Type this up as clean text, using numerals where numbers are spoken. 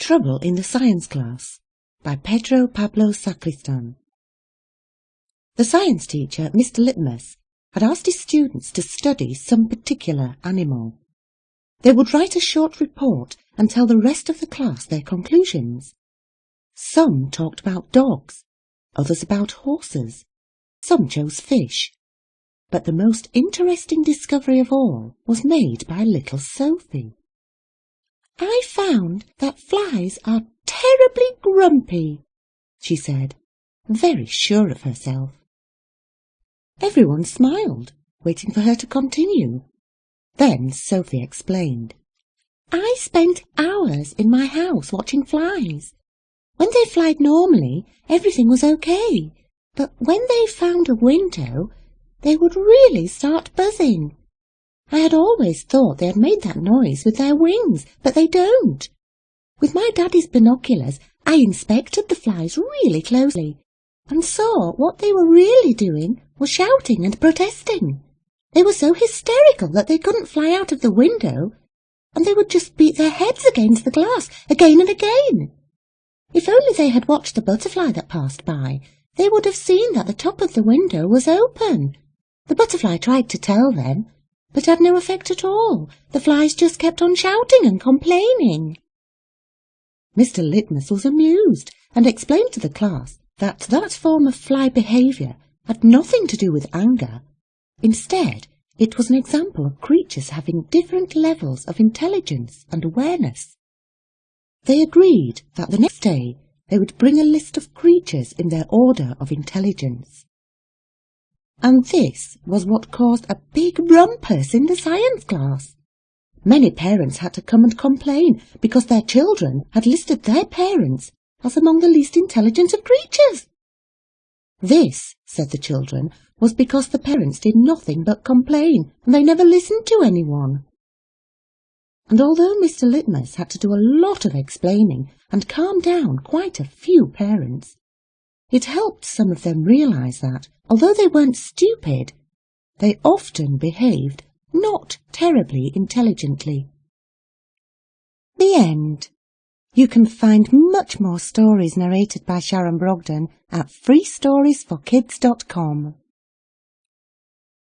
Trouble in the Science Class by Pedro Pablo Sacristan. The science teacher, Mr. Litmus, had asked his students to study some particular animal. They would write a short report and tell the rest of the class their conclusions. Some talked about dogs, others about horses, some chose fish. But the most interesting discovery of all was made by little Sophie. "I found that flies are terribly grumpy," she said, very sure of herself. Everyone smiled, waiting for her to continue. Then Sophie explained. "I spent hours in my house watching flies. When they flied normally, everything was okay, but when they found a window, they would really start buzzing. I had always thought they had made that noise with their wings, but they don't. With my daddy's binoculars, I inspected the flies really closely and saw what they were really doing was shouting and protesting. They were so hysterical that they couldn't fly out of the window, and they would just beat their heads against the glass again and again. If only they had watched the butterfly that passed by, they would have seen that the top of the window was open. The butterfly tried to tell them, but had no effect at all. The flies just kept on shouting and complaining." Mr. Litmus was amused and explained to the class that form of fly behaviour had nothing to do with anger. Instead, it was an example of creatures having different levels of intelligence and awareness. They agreed that the next day they would bring a list of creatures in their order of intelligence. And this was what caused a big rumpus in the science class. Many parents had to come and complain because their children had listed their parents as among the least intelligent of creatures. This, said the children, was because the parents did nothing but complain, and they never listened to anyone. And although Mr. Litmus had to do a lot of explaining and calm down quite a few parents, it helped some of them realise that, although they weren't stupid, they often behaved not terribly intelligently. The end. You can find much more stories narrated by Sharon Brogden at freestoriesforkids.com.